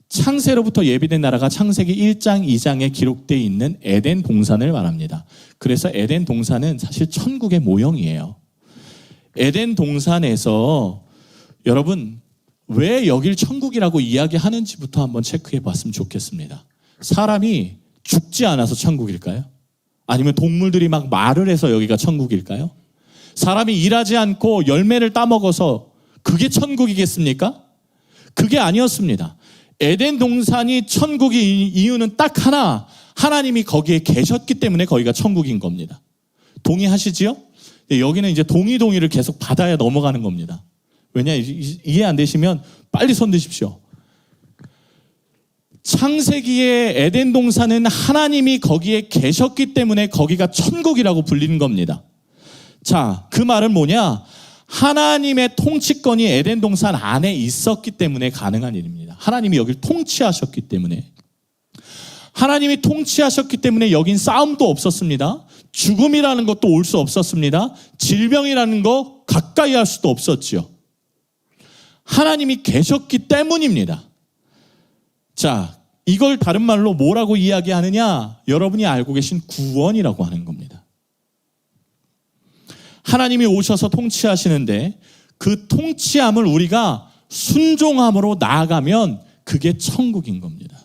창세로부터 예비된 나라가 창세기 1장 2장에 기록되어 있는 에덴 동산을 말합니다. 그래서 에덴 동산은 사실 천국의 모형이에요. 에덴 동산에서 여러분 왜 여길 천국이라고 이야기하는지부터 한번 체크해 봤으면 좋겠습니다. 사람이 죽지 않아서 천국일까요? 아니면 동물들이 막 말을 해서 여기가 천국일까요? 사람이 일하지 않고 열매를 따먹어서 그게 천국이겠습니까? 그게 아니었습니다. 에덴 동산이 천국이 이유는 딱 하나, 하나님이 거기에 계셨기 때문에 거기가 천국인 겁니다. 동의하시지요? 여기는 이제 동의를 계속 받아야 넘어가는 겁니다. 왜냐, 이해 안 되시면 빨리 손 드십시오. 창세기의 에덴 동산은 하나님이 거기에 계셨기 때문에 거기가 천국이라고 불리는 겁니다. 자, 그 말은 뭐냐? 하나님의 통치권이 에덴 동산 안에 있었기 때문에 가능한 일입니다. 하나님이 여기를 통치하셨기 때문에. 하나님이 통치하셨기 때문에 여긴 싸움도 없었습니다. 죽음이라는 것도 올 수 없었습니다. 질병이라는 거 가까이 할 수도 없었죠. 하나님이 계셨기 때문입니다. 자, 이걸 다른 말로 뭐라고 이야기하느냐? 여러분이 알고 계신 구원이라고 하는 겁니다. 하나님이 오셔서 통치하시는데 그 통치함을 우리가 순종함으로 나아가면 그게 천국인 겁니다.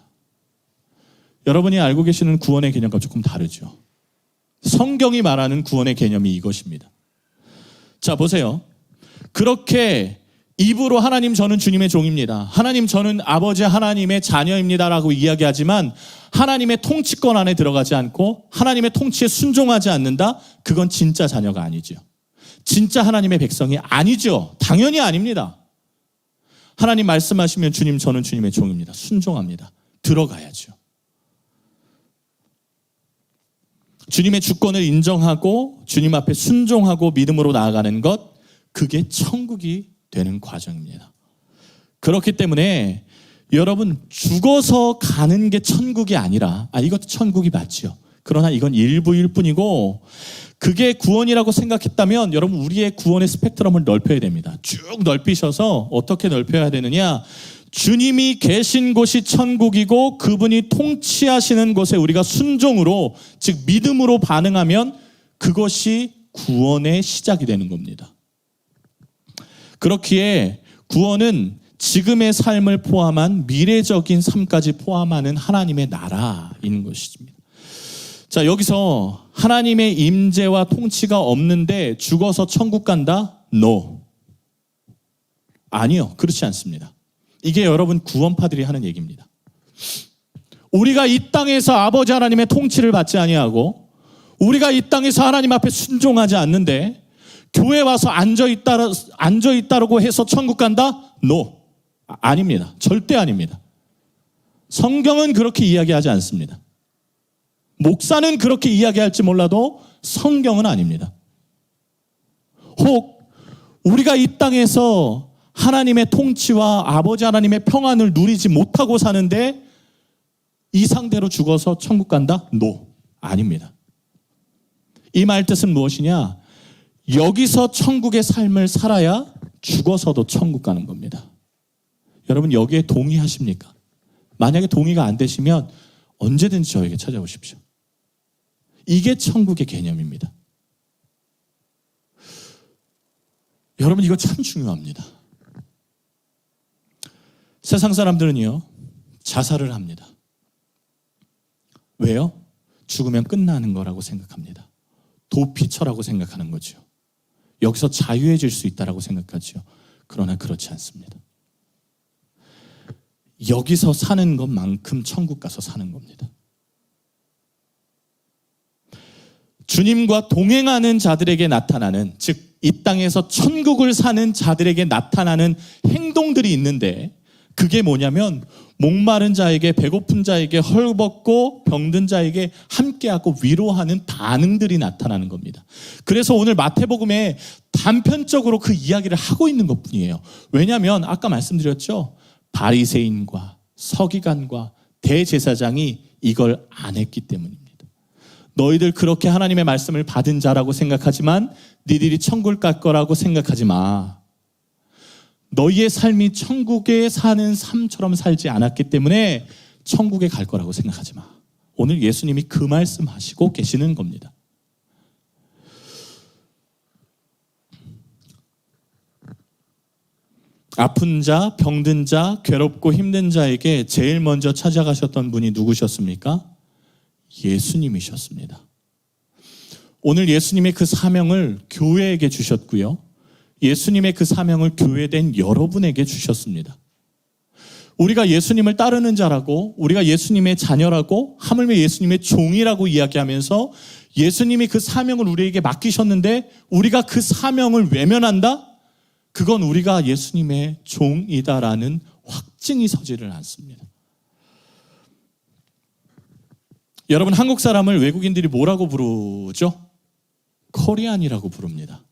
여러분이 알고 계시는 구원의 개념과 조금 다르죠. 성경이 말하는 구원의 개념이 이것입니다. 자, 보세요. 그렇게 입으로 하나님 저는 주님의 종입니다. 하나님 저는 아버지 하나님의 자녀입니다라고 이야기하지만 하나님의 통치권 안에 들어가지 않고 하나님의 통치에 순종하지 않는다? 그건 진짜 자녀가 아니죠. 진짜 하나님의 백성이 아니죠. 당연히 아닙니다. 하나님 말씀하시면 주님 저는 주님의 종입니다. 순종합니다. 들어가야죠. 주님의 주권을 인정하고 주님 앞에 순종하고 믿음으로 나아가는 것, 그게 천국이 되는 과정입니다. 그렇기 때문에 여러분 죽어서 가는 게 천국이 아니라 이것도 천국이 맞죠. 그러나 이건 일부일 뿐이고 그게 구원이라고 생각했다면 여러분 우리의 구원의 스펙트럼을 넓혀야 됩니다. 쭉 넓히셔서 어떻게 넓혀야 되느냐? 주님이 계신 곳이 천국이고 그분이 통치하시는 곳에 우리가 순종으로 즉 믿음으로 반응하면 그것이 구원의 시작이 되는 겁니다. 그렇기에 구원은 지금의 삶을 포함한 미래적인 삶까지 포함하는 하나님의 나라인 것입니다. 자, 여기서 하나님의 임재와 통치가 없는데 죽어서 천국 간다? No. 아니요, 그렇지 않습니다. 이게 여러분 구원파들이 하는 얘기입니다. 우리가 이 땅에서 아버지 하나님의 통치를 받지 아니하고 우리가 이 땅에서 하나님 앞에 순종하지 않는데 교회 와서 앉아있다라고 해서 천국 간다? No. 아닙니다. 절대 아닙니다. 성경은 그렇게 이야기하지 않습니다. 목사는 그렇게 이야기할지 몰라도 성경은 아닙니다. 혹 우리가 이 땅에서 하나님의 통치와 아버지 하나님의 평안을 누리지 못하고 사는데 이 상태로 죽어서 천국 간다? No. 아닙니다. 이 말 뜻은 무엇이냐? 여기서 천국의 삶을 살아야 죽어서도 천국 가는 겁니다. 여러분 여기에 동의하십니까? 만약에 동의가 안 되시면 언제든지 저에게 찾아오십시오. 이게 천국의 개념입니다. 여러분 이거 참 중요합니다. 세상 사람들은요 자살을 합니다. 왜요? 죽으면 끝나는 거라고 생각합니다. 도피처라고 생각하는 거죠. 여기서 자유해질 수 있다라고 생각하죠. 그러나 그렇지 않습니다. 여기서 사는 것만큼 천국 가서 사는 겁니다. 주님과 동행하는 자들에게 나타나는, 즉 이 땅에서 천국을 사는 자들에게 나타나는 행동들이 있는데 그게 뭐냐면 목마른 자에게, 배고픈 자에게, 헐벗고 병든 자에게 함께하고 위로하는 반응들이 나타나는 겁니다. 그래서 오늘 마태복음에 단편적으로 그 이야기를 하고 있는 것뿐이에요. 왜냐하면 아까 말씀드렸죠. 바리새인과 서기관과 대제사장이 이걸 안 했기 때문입니다. 너희들 그렇게 하나님의 말씀을 받은 자라고 생각하지만 니들이 천국을 갈 거라고 생각하지 마. 너희의 삶이 천국에 사는 삶처럼 살지 않았기 때문에 천국에 갈 거라고 생각하지 마. 오늘 예수님이 그 말씀 하시고 계시는 겁니다. 아픈 자, 병든 자, 괴롭고 힘든 자에게 제일 먼저 찾아가셨던 분이 누구셨습니까? 예수님이셨습니다. 오늘 예수님의 그 사명을 교회에게 주셨고요. 예수님의 그 사명을 교회된 여러분에게 주셨습니다. 우리가 예수님을 따르는 자라고, 우리가 예수님의 자녀라고, 하물며 예수님의 종이라고 이야기하면서 예수님이 그 사명을 우리에게 맡기셨는데 우리가 그 사명을 외면한다? 그건 우리가 예수님의 종이다라는 확증이 서지를 않습니다. 여러분 한국 사람을 외국인들이 뭐라고 부르죠? 코리안이라고 부릅니다.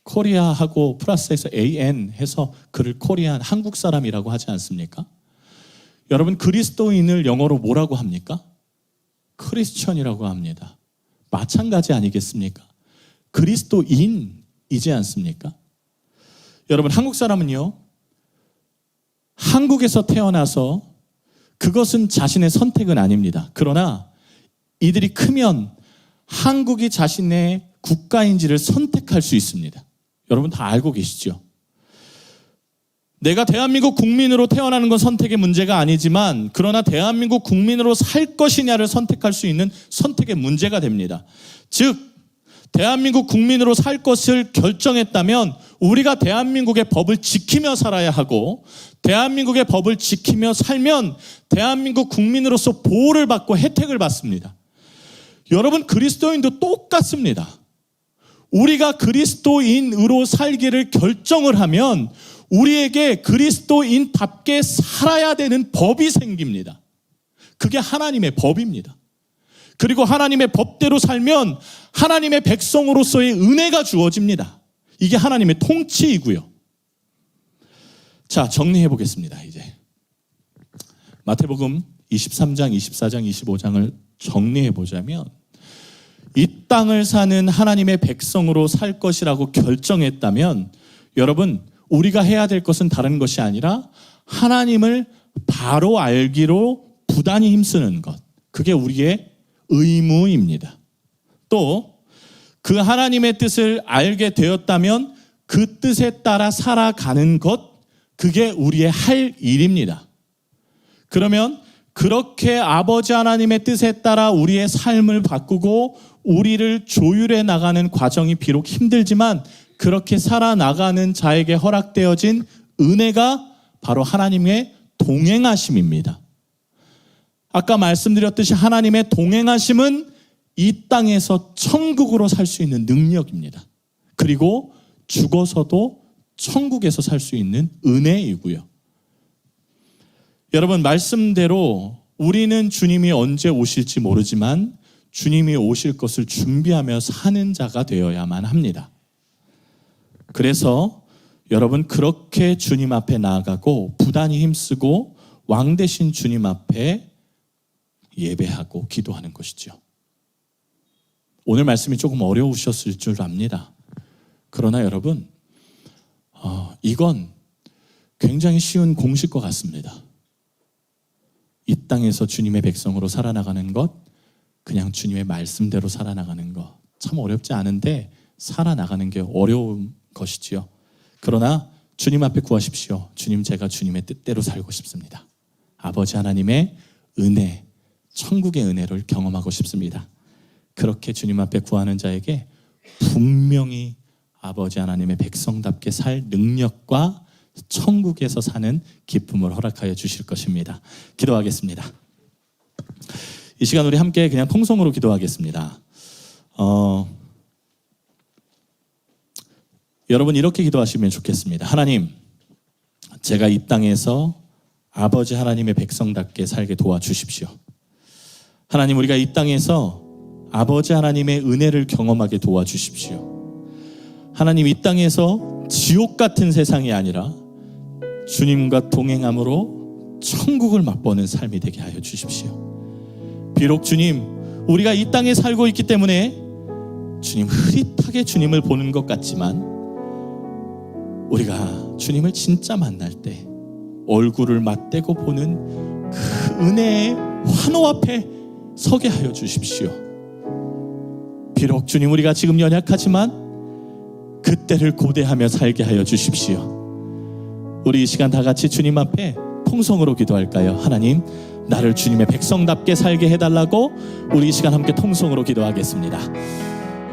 코리아하고 플러스해서 AN 해서 그를 코리안, 한국 사람이라고 하지 않습니까? 여러분 그리스도인을 영어로 뭐라고 합니까? 크리스천이라고 합니다. 마찬가지 아니겠습니까? 그리스도인이지 않습니까? 여러분 한국 사람은요, 한국에서 태어나서 그것은 자신의 선택은 아닙니다. 그러나 이들이 크면 한국이 자신의 국가인지를 선택할 수 있습니다. 여러분 다 알고 계시죠? 내가 대한민국 국민으로 태어나는 건 선택의 문제가 아니지만 그러나 대한민국 국민으로 살 것이냐를 선택할 수 있는 선택의 문제가 됩니다. 즉 대한민국 국민으로 살 것을 결정했다면 우리가 대한민국의 법을 지키며 살아야 하고 대한민국의 법을 지키며 살면 대한민국 국민으로서 보호를 받고 혜택을 받습니다. 여러분 그리스도인도 똑같습니다. 우리가 그리스도인으로 살기를 결정을 하면 우리에게 그리스도인답게 살아야 되는 법이 생깁니다. 그게 하나님의 법입니다. 그리고 하나님의 법대로 살면 하나님의 백성으로서의 은혜가 주어집니다. 이게 하나님의 통치이고요. 자, 정리해 보겠습니다. 이제 마태복음 23장, 24장, 25장을 정리해 보자면 이 땅을 사는 하나님의 백성으로 살 것이라고 결정했다면 여러분 우리가 해야 될 것은 다른 것이 아니라 하나님을 바로 알기로 부단히 힘쓰는 것. 그게 우리의 의무입니다. 또 그 하나님의 뜻을 알게 되었다면 그 뜻에 따라 살아가는 것, 그게 우리의 할 일입니다. 그러면 그렇게 아버지 하나님의 뜻에 따라 우리의 삶을 바꾸고 우리를 조율해 나가는 과정이 비록 힘들지만 그렇게 살아나가는 자에게 허락되어진 은혜가 바로 하나님의 동행하심입니다. 아까 말씀드렸듯이 하나님의 동행하심은 이 땅에서 천국으로 살 수 있는 능력입니다. 그리고 죽어서도 천국에서 살 수 있는 은혜이고요. 여러분, 말씀대로 우리는 주님이 언제 오실지 모르지만 주님이 오실 것을 준비하며 사는 자가 되어야만 합니다. 그래서 여러분, 그렇게 주님 앞에 나아가고 부단히 힘쓰고 왕 되신 주님 앞에 예배하고 기도하는 것이죠. 오늘 말씀이 조금 어려우셨을 줄 압니다. 그러나 여러분, 이건 굉장히 쉬운 공식과 같습니다. 이 땅에서 주님의 백성으로 살아나가는 것, 그냥 주님의 말씀대로 살아나가는 것, 참 어렵지 않은데 살아나가는 게 어려운 것이지요. 그러나 주님 앞에 구하십시오. 주님, 제가 주님의 뜻대로 살고 싶습니다. 아버지 하나님의 은혜, 천국의 은혜를 경험하고 싶습니다. 그렇게 주님 앞에 구하는 자에게 분명히 아버지 하나님의 백성답게 살 능력과 천국에서 사는 기쁨을 허락하여 주실 것입니다. 기도하겠습니다. 이 시간 우리 함께 그냥 통성으로 기도하겠습니다. 여러분, 이렇게 기도하시면 좋겠습니다. 하나님, 제가 이 땅에서 아버지 하나님의 백성답게 살게 도와주십시오. 하나님, 우리가 이 땅에서 아버지 하나님의 은혜를 경험하게 도와주십시오. 하나님, 이 땅에서 지옥 같은 세상이 아니라 주님과 동행함으로 천국을 맛보는 삶이 되게 하여 주십시오. 비록 주님, 우리가 이 땅에 살고 있기 때문에 주님, 흐릿하게 주님을 보는 것 같지만 우리가 주님을 진짜 만날 때 얼굴을 맞대고 보는 그 은혜의 환호 앞에 서게 하여 주십시오. 비록 주님, 우리가 지금 연약하지만 그때를 고대하며 살게 하여 주십시오. 우리 이 시간 다 같이 주님 앞에 통성으로 기도할까요? 하나님, 나를 주님의 백성답게 살게 해달라고 우리 이 시간 함께 통성으로 기도하겠습니다.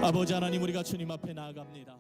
아버지 하나님, 우리가 주님 앞에 나아갑니다.